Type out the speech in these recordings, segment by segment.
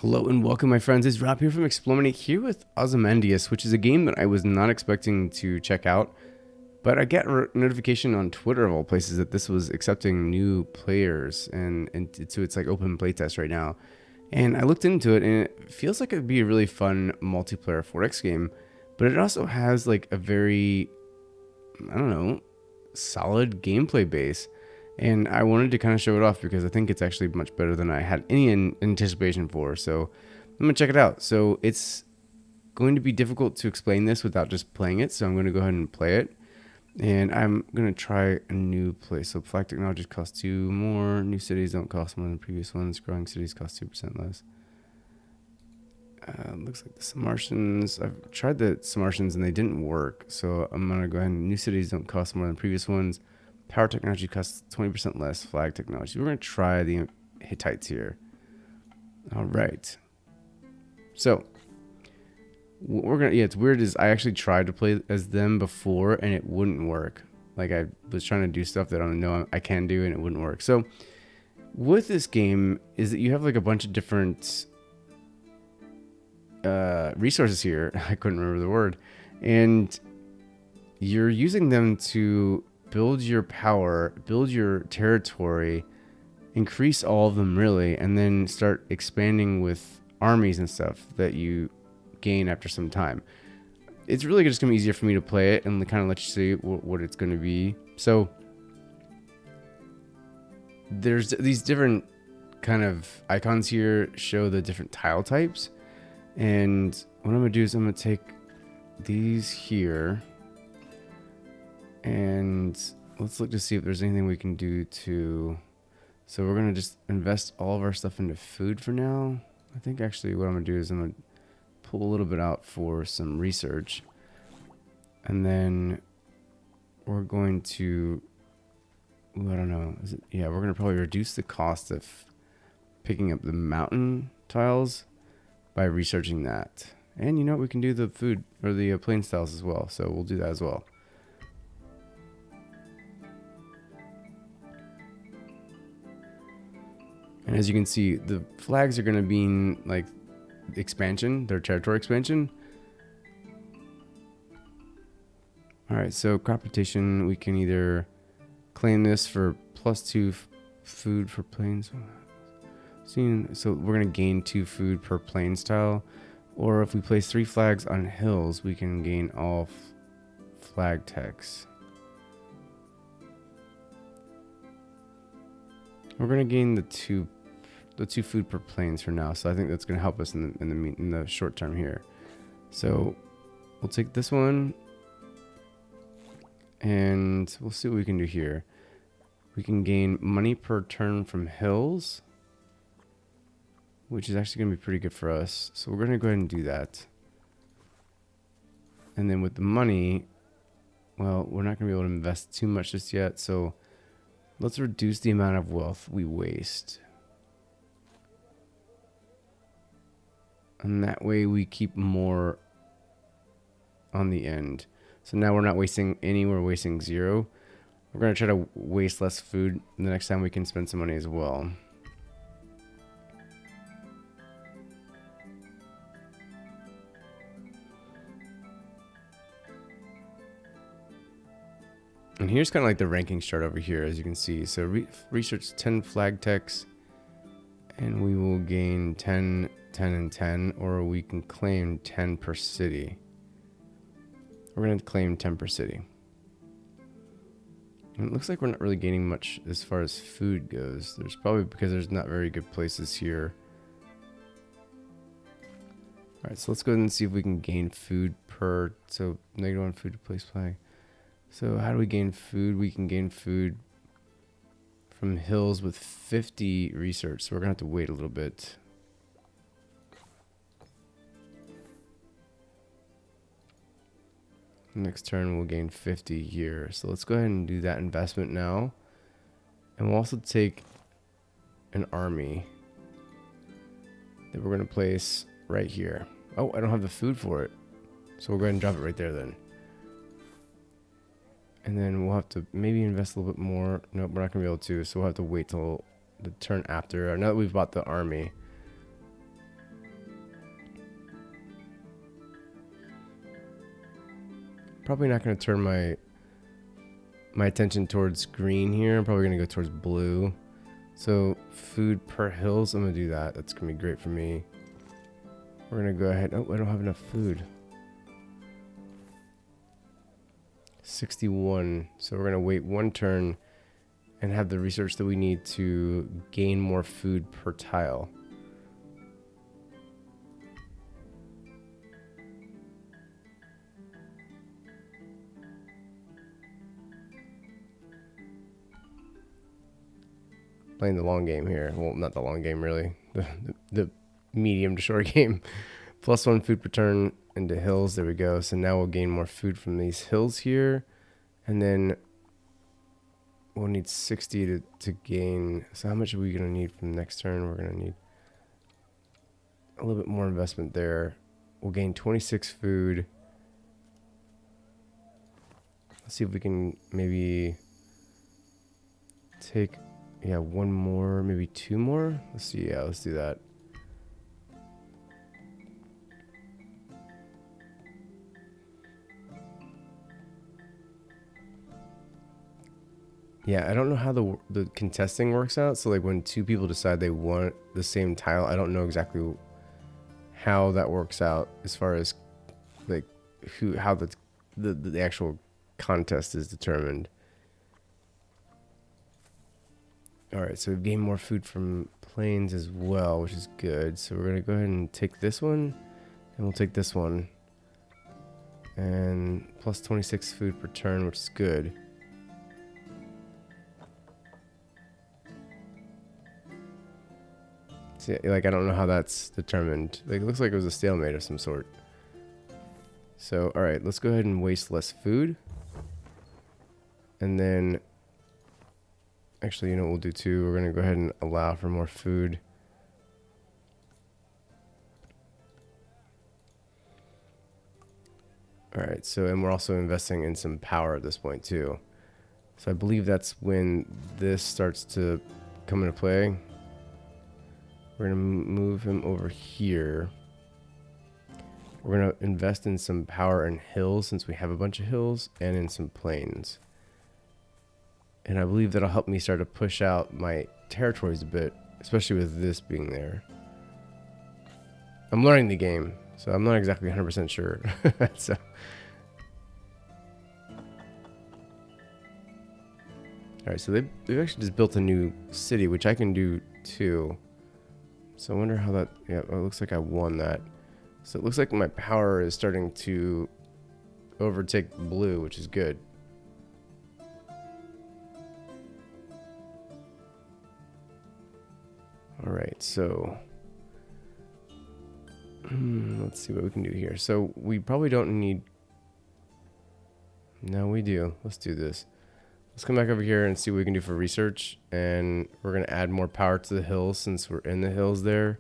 Hello and welcome, my friends. It's Rob here from eXplore here with Ozymandias, which is a game that I was not expecting to check out. But I got a notification on Twitter of all places that this was accepting new players and so it's like open playtest right now. And I looked into it and it feels like it'd be a really fun multiplayer 4X game, but it also has like a very, I don't know, solid gameplay base. And I wanted to kind of show it off because I think it's actually much better than I had any anticipation for. So I'm going to check it out. So it's going to be difficult to explain this without just playing it. So I'm going to go ahead and play it. And I'm going to try a new place. So flag technologies cost 2 more. New cities don't cost more than previous ones. Growing cities cost 2% less. Looks like the Martians. I've tried the Martians and they didn't work. So I'm going to go ahead and new cities don't cost more than previous ones. Power technology costs 20% less. Flag technology. We're going to try the Hittites here. All right. So what we're gonna, it's weird is I actually tried to play as them before and it wouldn't work. Like I was trying to do stuff that I don't know I can do and it wouldn't work. So with this game is that you have like a bunch of different resources here. I couldn't remember the word, and you're using them to build your power, build your territory, increase all of them really, and then start expanding with armies and stuff that you gain after some time. It's really just going to be easier for me to play it and kind of let you see what it's going to be. So there's these different kind of icons here show the different tile types. And what I'm going to do is I'm going to take these here and let's look to see if there's anything we can do to... So we're going to just invest all of our stuff into food for now. I think actually what I'm going to do is I'm going to pull a little bit out for some research. And then we're going to... I don't know. Yeah, we're going to probably reduce the cost of picking up the mountain tiles by researching that. And you know what? We can do the food or the plain styles as well. So we'll do that as well. And as you can see, the flags are going to be in, like, expansion, their territory expansion. All right, so crop rotation, we can either claim this for +2 food for plains. So we're going to gain 2 food per plains tile. Or if we place 3 flags on hills, we can gain all flag text. We're going to gain the two food per plains for now, so I think that's going to help us in the short term here. So we'll take this one, and we'll see what we can do here. We can gain money per turn from hills, which is actually going to be pretty good for us. So we're going to go ahead and do that. And then with the money, well, we're not going to be able to invest too much just yet, so let's reduce the amount of wealth we waste. And that way we keep more on the end. So now we're not wasting any, we're wasting 0. We're going to try to waste less food the next time we can spend some money as well. And here's kind of like the rankings chart over here, as you can see. So research 10 flag techs, and we will gain 10, 10, and 10, or we can claim 10 per city. We're going to claim 10 per city. And it looks like we're not really gaining much as far as food goes. There's probably because there's not very good places here. All right, so let's go ahead and see if we can gain food per... So -1 food to place flag. So how do we gain food? We can gain food from hills with 50 research. So we're going to have to wait a little bit. Next turn we'll gain 50 here. So let's go ahead and do that investment now. And we'll also take an army that we're going to place right here. Oh, I don't have the food for it. So we'll go ahead and drop it right there then. And then we'll have to maybe invest a little bit more. Nope, we're not going to be able to. So we'll have to wait till the turn after. Now that we've bought the army. probably not going to turn my attention towards green here. I'm probably going to go towards blue. So food per hills, I'm going to do that. That's going to be great for me. We're going to go ahead. Oh, I don't have enough food. 61. So we're going to wait one turn and have the research that we need to gain more food per tile. Playing the long game here. Well, not the long game, really. The medium to short game. +1 food per turn into hills. There we go. So now we'll gain more food from these hills here. And then we'll need 60 to gain. So how much are we going to need from next turn? We're going to need a little bit more investment there. We'll gain 26 food. Let's see if we can maybe take... Yeah, one more, maybe two more. Let's see. Yeah, let's do that. Yeah, I don't know how the contesting works out. So like when two people decide they want the same tile, I don't know exactly how that works out as far as like how the actual contest is determined. Alright, so we've gained more food from plains as well, which is good. So we're going to go ahead and take this one, and we'll take this one. And plus 26 food per turn, which is good. See, like, I don't know how that's determined. Like, it looks like it was a stalemate of some sort. So, alright, let's go ahead and waste less food. And then... Actually, you know what we'll do too? We're going to go ahead and allow for more food. Alright, so, and we're also investing in some power at this point too. So I believe that's when this starts to come into play. We're going to move him over here. We're going to invest in some power in hills since we have a bunch of hills, and in some plains. And I believe that'll help me start to push out my territories a bit, especially with this being there. I'm learning the game, so I'm not exactly 100% sure. So. Alright, so they've actually just built a new city, which I can do too. So I wonder how that... Yeah, it looks like I won that. So it looks like my power is starting to overtake blue, which is good. Alright, so let's see what we can do here. So we probably don't need... No, we do. Let's do this. Let's come back over here and see what we can do for research. And we're going to add more power to the hills since we're in the hills there.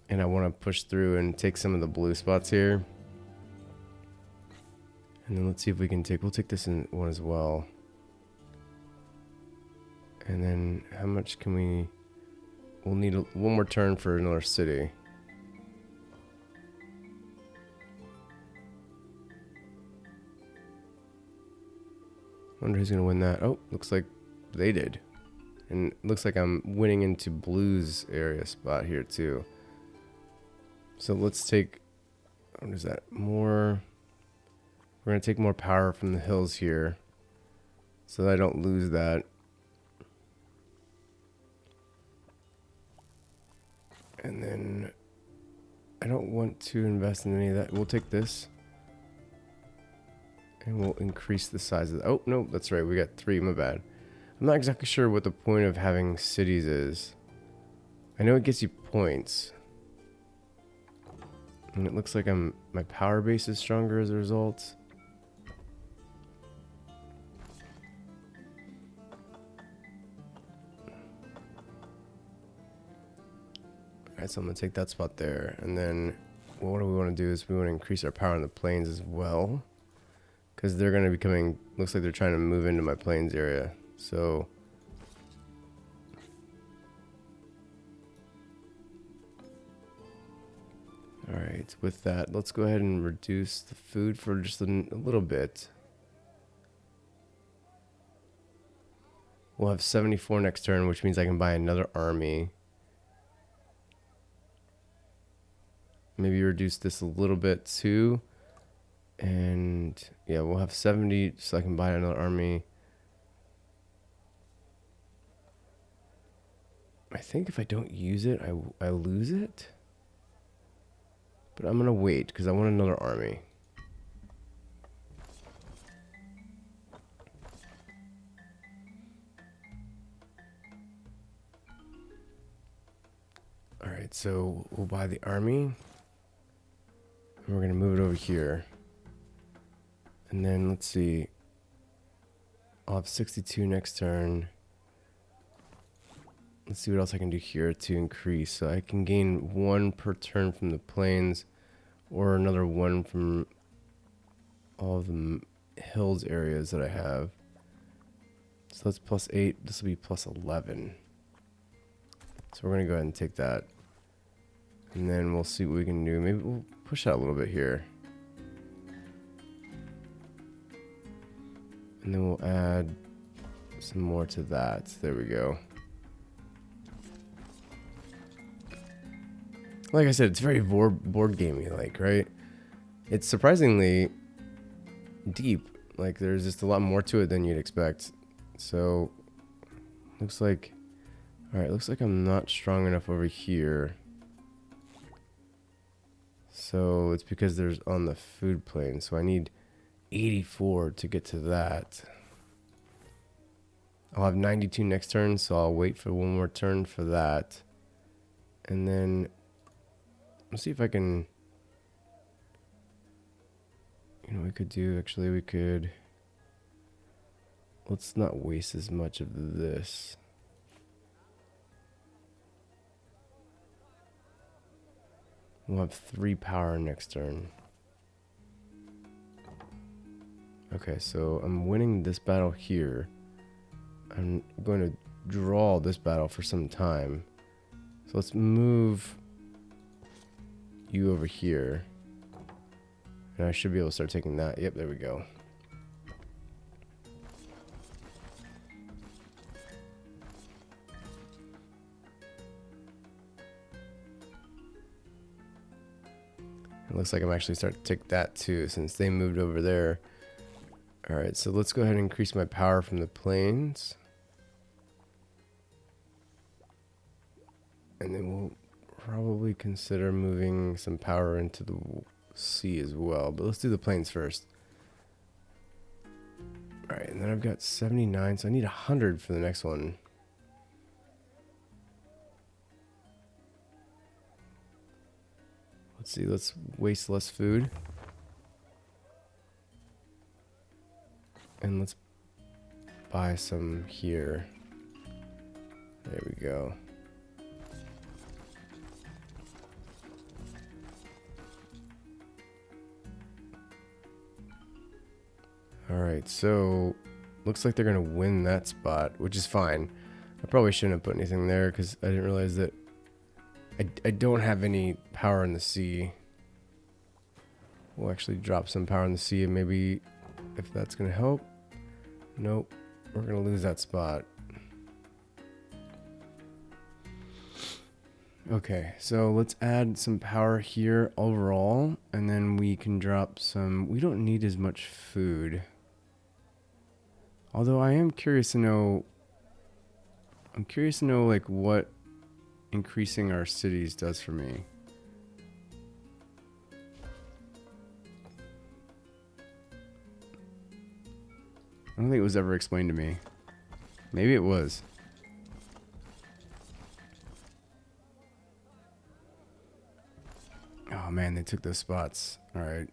And I want to push through and take some of the blue spots here. And then let's see if we can take... We'll take this in one as well. And then how much can we... We'll need one more turn for another city. Wonder who's going to win that. Oh, looks like they did. And it looks like I'm winning into blue's area spot here too. So let's take... What is that? More... We're going to take more power from the hills here, so that I don't lose that. And then I don't want to invest in any of that. We'll take this. And we'll increase the size of the... Oh, no, that's right. We got 3. My bad. I'm not exactly sure what the point of having cities is. I know it gets you points. And it looks like my power base is stronger as a result. Alright, so I'm going to take that spot there. And then what do we want to do is we want to increase our power in the plains as well. Because they're going to be coming... Looks like they're trying to move into my plains area. So... All right, with that, let's go ahead and reduce the food for just a little bit. We'll have 74 next turn, which means I can buy another army. Maybe reduce this a little bit too. And yeah, we'll have 70 so I can buy another army. I think if I don't use it, I lose it. But I'm going to wait because I want another army. Alright, so we'll buy the army. And we're going to move it over here. And then let's see. I'll have 62 next turn. Let's see what else I can do here to increase. So I can gain 1 per turn from the plains, or another 1 from all of the hills areas that I have. So that's plus 8. This will be plus 11. So we're going to go ahead and take that. And then we'll see what we can do. Maybe we'll push out a little bit here. And then we'll add some more to that. There we go. Like I said, it's very board gamey like, right? It's surprisingly deep. Like there's just a lot more to it than you'd expect. So looks like, all right, looks like I'm not strong enough over here. So it's because there's on the food plane. So I need 84 to get to that. I'll have 92 next turn, so I'll wait for 1 more turn for that. And then let's see if I can, you know, we could, let's not waste as much of this. We'll have 3 power next turn. Okay, so I'm winning this battle here. I'm going to draw this battle for some time. So let's move you over here. And I should be able to start taking that. Yep, there we go. It looks like I'm actually starting to take that too, since they moved over there. Alright, so let's go ahead and increase my power from the plains. And then we'll probably consider moving some power into the sea as well. But let's do the plains first. Alright, and then I've got 79, so I need 100 for the next one. Let's see, let's waste less food. And let's buy some here. There we go. Alright, so looks like they're going to win that spot, which is fine. I probably shouldn't have put anything there because I didn't realize that I don't have any power in the sea. We'll actually drop some power in the sea and maybe if that's going to help. Nope, we're going to lose that spot. Okay, so let's add some power here overall, and then we can drop some. We don't need as much food. Although I am curious to know. I'm curious to know like what increasing our cities does for me. I don't think it was ever explained to me. Maybe it was. Oh man, they took those spots. All right.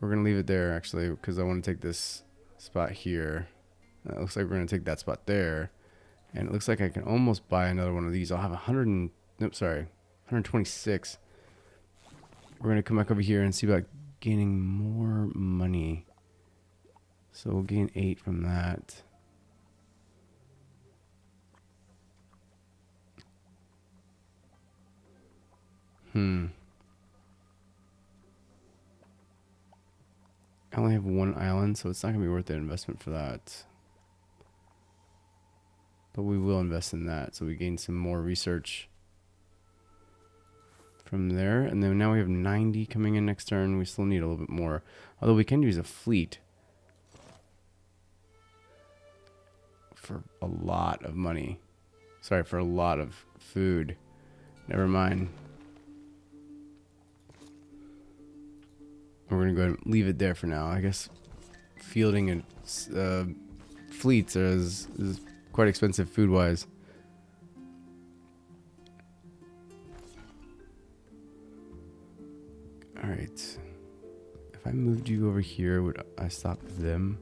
We're going to leave it there actually because I want to take this spot here. It looks like we're going to take that spot there. And it looks like I can almost buy another one of these. I'll have 126. We're going to come back over here and see about gaining more money. So we'll gain 8 from that. I only have one island, so it's not going to be worth the investment for that. But we will invest in that, so we gain some more research from there. And then now we have 90 coming in next turn. We still need a little bit more. Although we can use a fleet for a lot of money. Sorry, for a lot of food. Never mind. We're going to go ahead and leave it there for now. I guess fielding and fleets is quite expensive food-wise. Alright. If I moved you over here, would I stop them?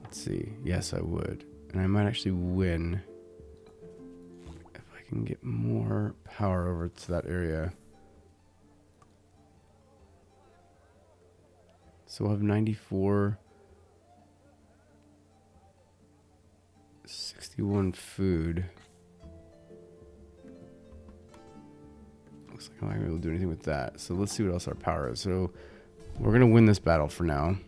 Let's see. Yes, I would. And I might actually win if I can get more power over to that area. So we'll have 94, 61 food. Looks like I'm not gonna be able to do anything with that. So let's see what else our power is. So we're gonna win this battle for now.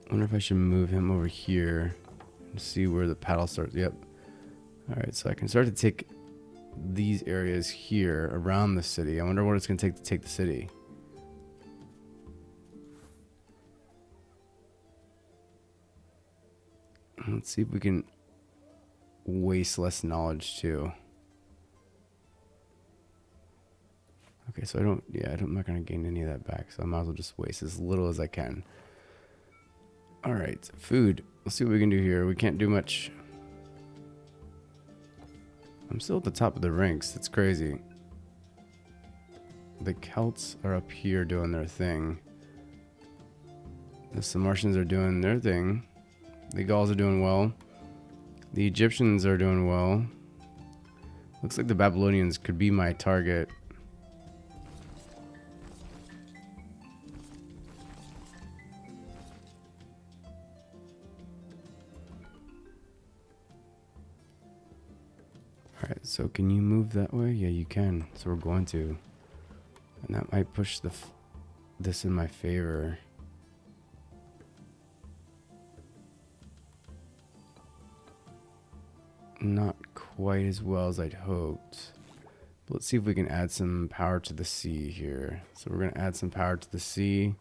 I wonder if I should move him over here and see where the paddle starts. Yep. All right, so I can start to take these areas here around the city. I wonder what it's going to take the city. Let's see if we can waste less knowledge too. Okay, so I'm not going to gain any of that back, so I might as well just waste as little as I can. All right, food. Let's see what we can do here. We can't do much. I'm still at the top of the ranks. That's crazy. The Celts are up here doing their thing. The Sarmatians are doing their thing. The Gauls are doing well. The Egyptians are doing well. Looks like the Babylonians could be my target. Alright, so can you move that way? Yeah, you can. So we're going to. And that might push this in my favor. Not quite as well as I'd hoped. But let's see if we can add some power to the sea here. So we're going to add some power to the sea.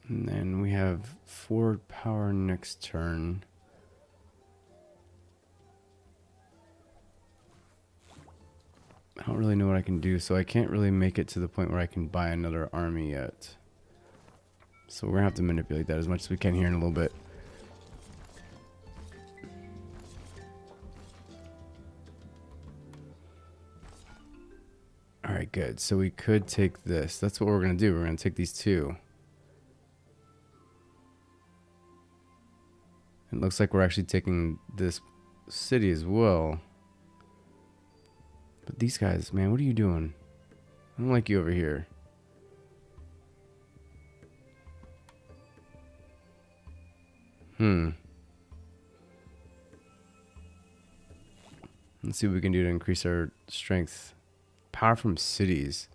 And then we have forward power next turn. I don't really know what I can do, so I can't really make it to the point where I can buy another army yet. So we're going to have to manipulate that as much as we can here in a little bit. Alright, good. So we could take this. That's what we're going to do. We're going to take these two. It looks like we're actually taking this city as well. But these guys, man, what are you doing? I don't like you over here. Let's see what we can do to increase our strength. Power from cities.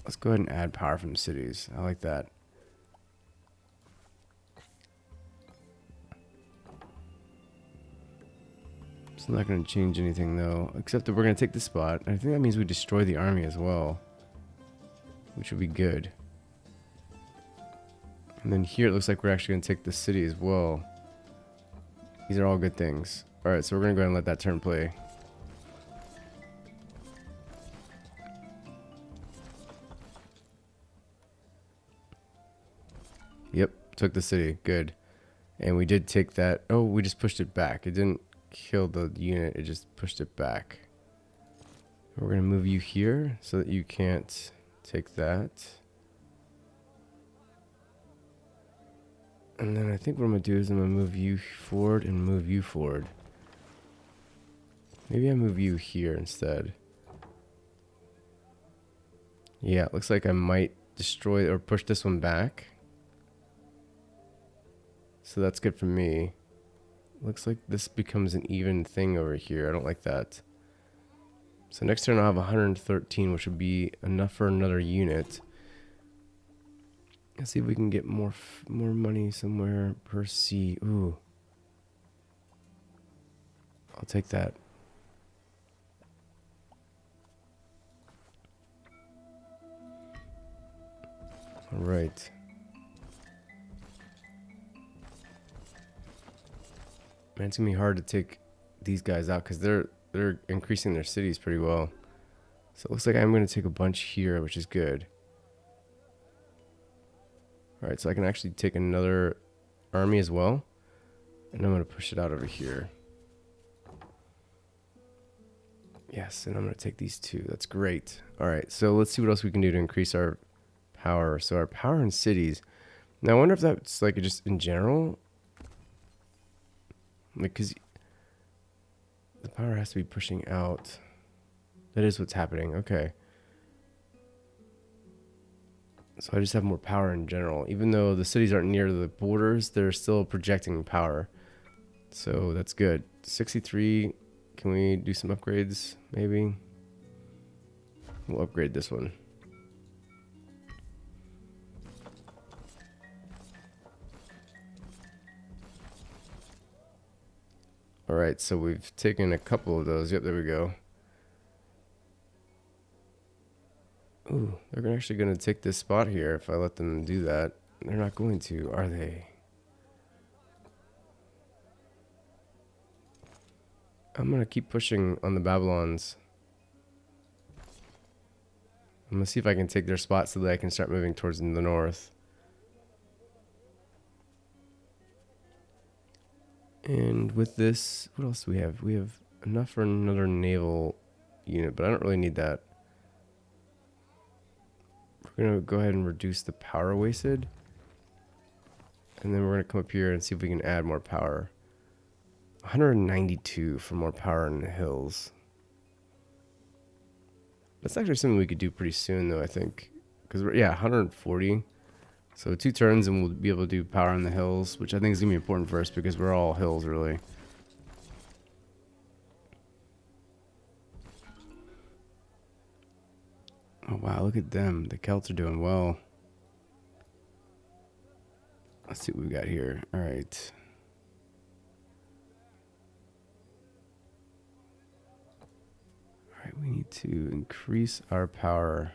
Let's go ahead and add power from cities. I like that. It's not going to change anything though, except that we're going to take the spot. I think that means we destroy the army as well, which would be good. And then here it looks like we're actually going to take the city as well. These are all good things. Alright, so we're going to go ahead and let that turn play. Yep, took the city. Good. And we did take that. Oh, we just pushed it back. It didn't kill the unit, it just pushed it back. We're going to move you here so that you can't take that. And then I think what I'm going to do is I'm going to move you forward and move you forward. Maybe I move you here instead. Yeah, it looks like I might destroy or push this one back. So that's good for me. Looks like this becomes an even thing over here. I don't like that. So next turn I'll have 113, which would be enough for another unit. Let's see if we can get more money somewhere per sea. Ooh. I'll take that. All right. Man, it's gonna be hard to take these guys out because they're increasing their cities pretty well. So it looks like I'm gonna take a bunch here, which is good. All right, so I can actually take another army as well, and I'm gonna push it out over here. Yes, and I'm gonna take these two. That's great. All right, so let's see what else we can do to increase our power. So our power in cities. Now I wonder if that's like just in general, like because the power has to be pushing out. That is what's happening. Okay. So I just have more power in general. Even though the cities aren't near the borders, they're still projecting power. So that's good. 63. Can we do some upgrades? Maybe. We'll upgrade this one. All right, so we've taken a couple of those. Yep, there we go. Ooh, they're actually going to take this spot here if I let them do that. They're not going to, are they? I'm going to keep pushing on the Babylons. I'm going to see if I can take their spot so that I can start moving towards the north. And with this, what else do we have? We have enough for another naval unit, but I don't really need that. We're going to go ahead and reduce the power wasted. And then we're going to come up here and see if we can add more power. 192 for more power in the hills. That's actually something we could do pretty soon, though, I think. Because, yeah, 140. So 2 turns and we'll be able to do power in the hills, which I think is going to be important for us because we're all hills, really. Oh, wow, look at them. The Celts are doing well. Let's see what we got here. All right. All right, we need to increase our power.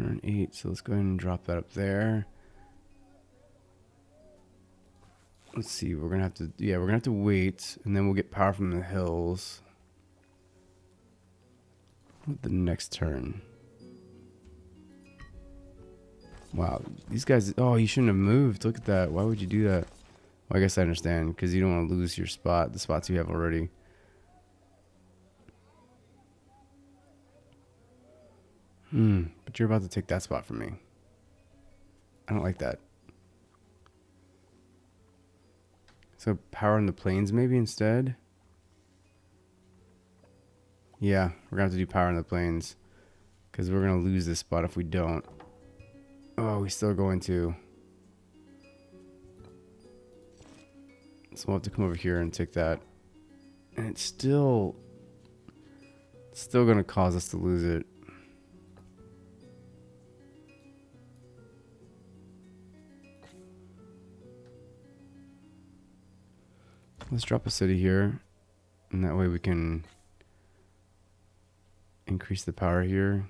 $208, so let's go ahead and drop that up there. Let's see, we're gonna have to, yeah, we're gonna have to wait, and then we'll get power from the hills. The next turn. Wow, these guys, oh, you shouldn't have moved. Look at that. Why would you do that? Well, I guess I understand, because you don't want to lose your spot, the spots you have already. But you're about to take that spot from me. I don't like that. So power in the plains maybe instead? Yeah, we're going to have to do power in the plains. Because we're going to lose this spot if we don't. Oh, we still going to. So we'll have to come over here and take that. And it's still going to cause us to lose it. Let's drop a city here. And that way we can increase the power here.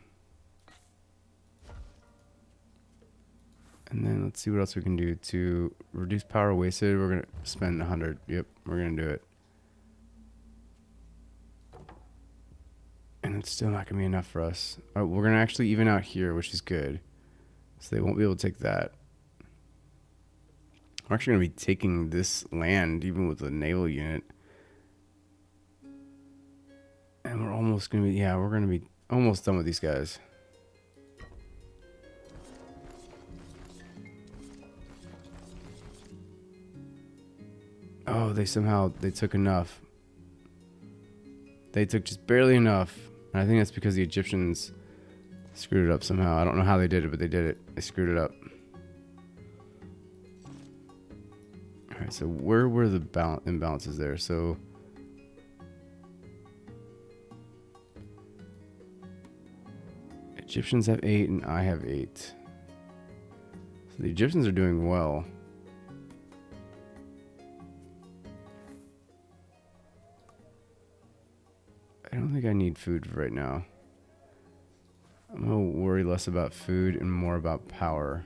And then let's see what else we can do to reduce power wasted. We're going to spend 100. Yep, we're going to do it. And it's still not going to be enough for us. Oh, we're going to actually even out here, which is good. So they won't be able to take that. We're actually going to be taking this land, even with the naval unit. And we're almost going to be, yeah, we're going to be almost done with these guys. Oh, they took enough. they took just barely enough. And I think that's because the Egyptians screwed it up somehow. I don't know how they did it, but they did it. They screwed it up. All right, so where were the imbalances there? So Egyptians have 8 and I have 8. So the Egyptians are doing well. I don't think I need food right now. I'm going to worry less about food and more about power.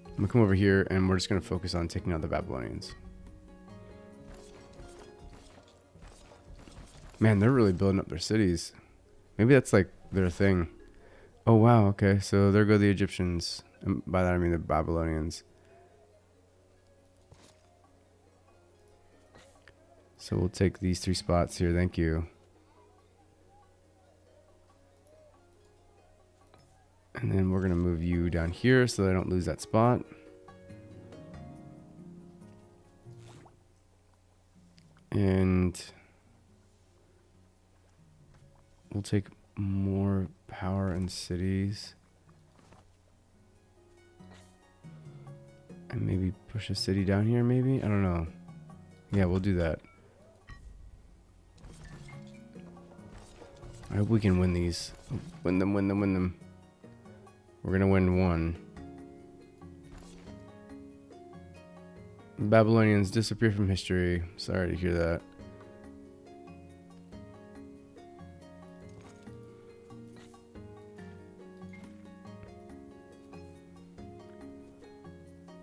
I'm going to come over here and we're just going to focus on taking out the Babylonians. Man, they're really building up their cities. Maybe that's like their thing. Oh, wow. Okay, so there go the Egyptians. And by that I mean the Babylonians. So we'll take these 3 spots here. Thank you. And then we're going to move you down here so that I don't lose that spot. And we'll take more power in cities. And maybe push a city down here, maybe? I don't know. Yeah, we'll do that. I hope we can win these. Win them, win them, win them. We're going to win 1. Babylonians disappear from history. Sorry to hear that.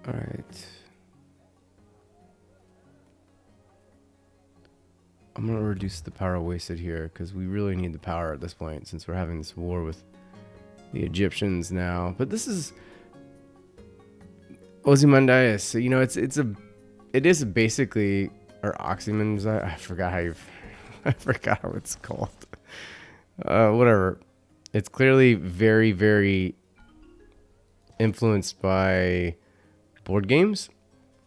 All right. I'm going to reduce the power wasted here because we really need the power at this point since we're having this war with the Egyptians now. But this is Ozymandias. So, you know, it is basically, or Ozymandias. I forgot I forgot how it's called. Whatever. It's clearly very, very influenced by board games.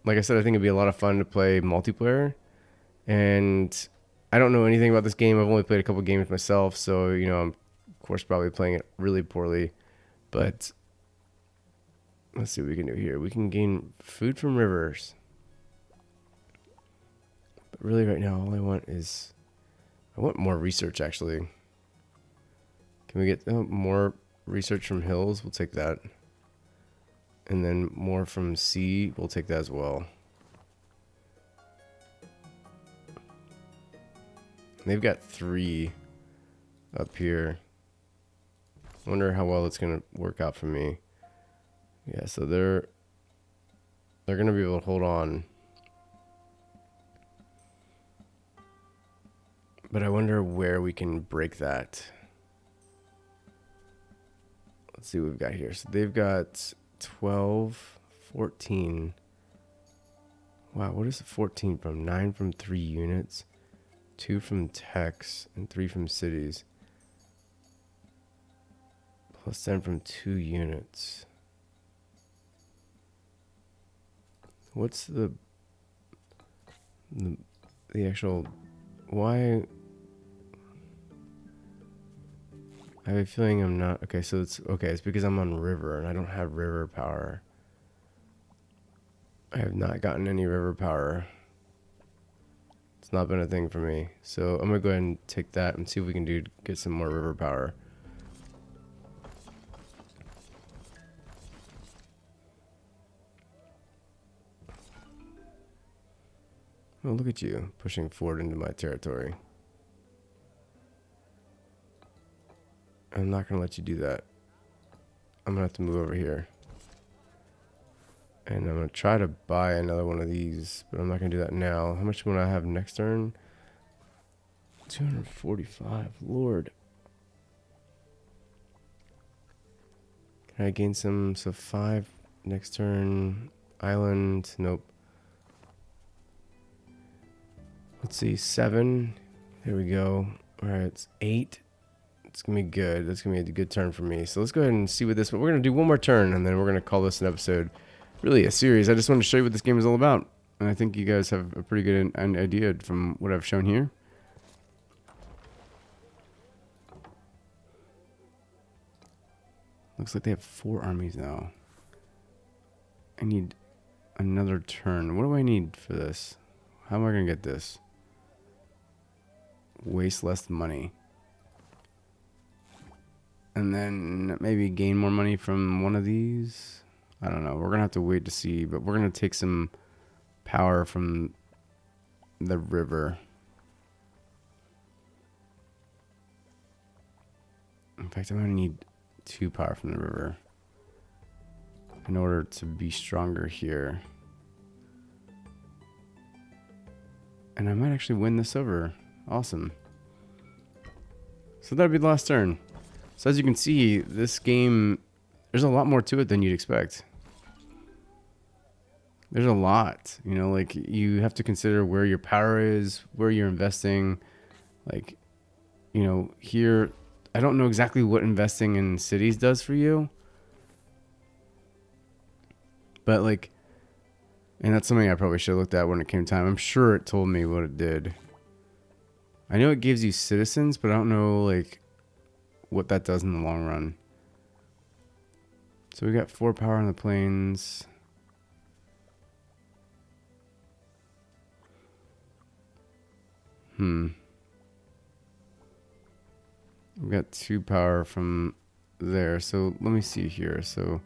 Like I said, I think it'd be a lot of fun to play multiplayer. And I don't know anything about this game. I've only played a couple games myself, so you know, I'm of course probably playing it really poorly. But let's see what we can do here. We can gain food from rivers. But really right now all I want more research actually. Can we get more research from hills? We'll take that. And then more from sea, we'll take that as well. They've got 3 up here. Wonder how well it's gonna work out for me. Yeah, so they're gonna be able to hold on. But I wonder where we can break that. Let's see what we've got here. So they've got 12, 14. Wow, what is 14 from? 9 from 3 units. 2 from techs and 3 from cities. Plus 10 from 2 units. What's the actual, why? I have a feeling I'm not, okay, so it's because I'm on river and I don't have river power. I have not gotten any river power. It's not been a thing for me. So I'm going to go ahead and take that and see what we can do to get some more river power. Oh, look at you pushing forward into my territory. I'm not going to let you do that. I'm going to have to move over here. And I'm going to try to buy another one of these, but I'm not going to do that now. How much will I have next turn? 245. Lord. Can I gain some? So 5 next turn. Island. Nope. Let's see. 7. There we go. All right. It's 8. It's going to be good. That's going to be a good turn for me. So let's go ahead and see what this... We're going to do one more turn, and then we're going to call this an episode. Really a series. I just wanted to show you what this game is all about. And I think you guys have a pretty good idea from what I've shown here. Looks like they have 4 armies now. I need another turn. What do I need for this? How am I going to get this? Waste less money. And then maybe gain more money from one of these. I don't know. We're going to have to wait to see. But we're going to take some power from the river. In fact, I'm going to need 2 power from the river in order to be stronger here. And I might actually win this over. Awesome. So that'll be the last turn. So as you can see, this game, there's a lot more to it than you'd expect. There's a lot, you know, like you have to consider where your power is, where you're investing. Like, you know, here, I don't know exactly what investing in cities does for you. But like, and that's something I probably should have looked at when it came time. I'm sure it told me what it did. I know it gives you citizens, but I don't know like what that does in the long run. So we got 4 power on the plains. We got 2 power from there. So let me see here. So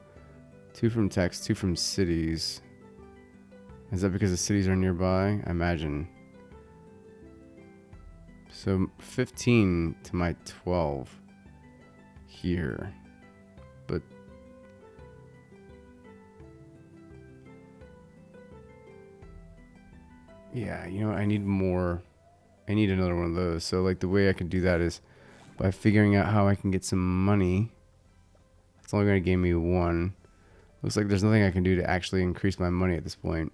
2 from text, 2 from cities. Is that because the cities are nearby? I imagine. So 15 to my 12 here. But yeah, you know, I need more. I need another one of those. So like the way I can do that is by figuring out how I can get some money. It's only going to give me 1. Looks like there's nothing I can do to actually increase my money at this point.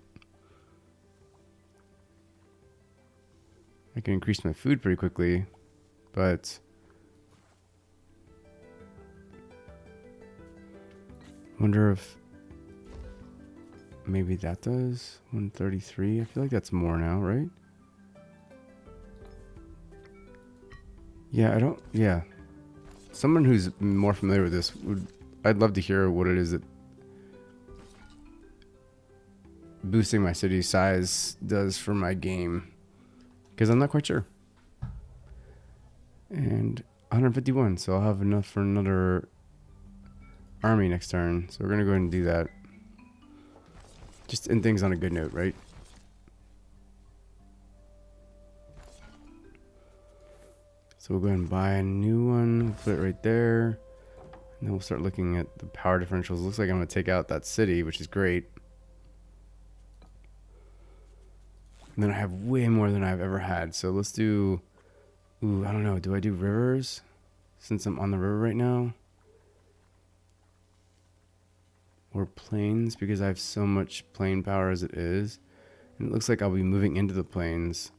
I can increase my food pretty quickly, but wonder if maybe that does 133. I feel like that's more now, right? Yeah, yeah. Someone who's more familiar with this I'd love to hear what it is that boosting my city size does for my game, because I'm not quite sure. And 151, so I'll have enough for another army next turn. So we're gonna go ahead and do that. Just end things on a good note, right? So we'll go ahead and buy a new one, put it right there. And then we'll start looking at the power differentials. Looks like I'm gonna take out that city, which is great. And then I have way more than I've ever had. So let's do, I don't know. Do I do rivers? Since I'm on the river right now. Or plains, because I have so much plain power as it is. And it looks like I'll be moving into the plains.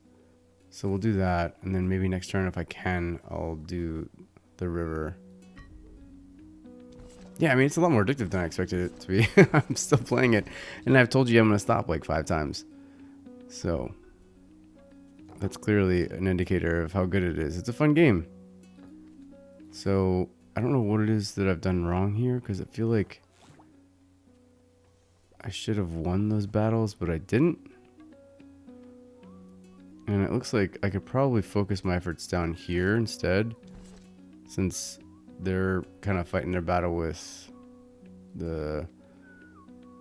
So we'll do that. And then maybe next turn, if I can, I'll do the river. Yeah, I mean, it's a lot more addictive than I expected it to be. I'm still playing it. And I've told you I'm going to stop like 5 times. So that's clearly an indicator of how good it is. It's a fun game. So I don't know what it is that I've done wrong here, because I feel like I should have won those battles, but I didn't. And it looks like I could probably focus my efforts down here instead, since they're kind of fighting their battle with the...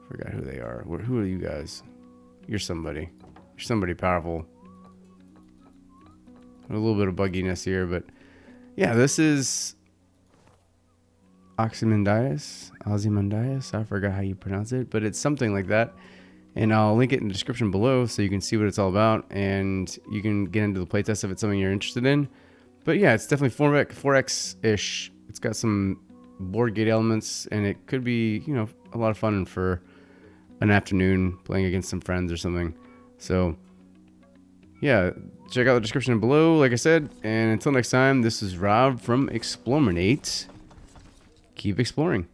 I forgot who they are. Who are you guys? You're somebody. You're somebody powerful. A little bit of bugginess here, but yeah, this is Ozymandias. I forgot how you pronounce it, but it's something like that. And I'll link it in the description below so you can see what it's all about, and you can get into the playtest if it's something you're interested in. But yeah, it's definitely 4X-ish. It's got some board gate elements, and it could be, you know, a lot of fun for an afternoon playing against some friends or something. So yeah, check out the description below, like I said. And until next time, this is Rob from eXplore. Keep exploring.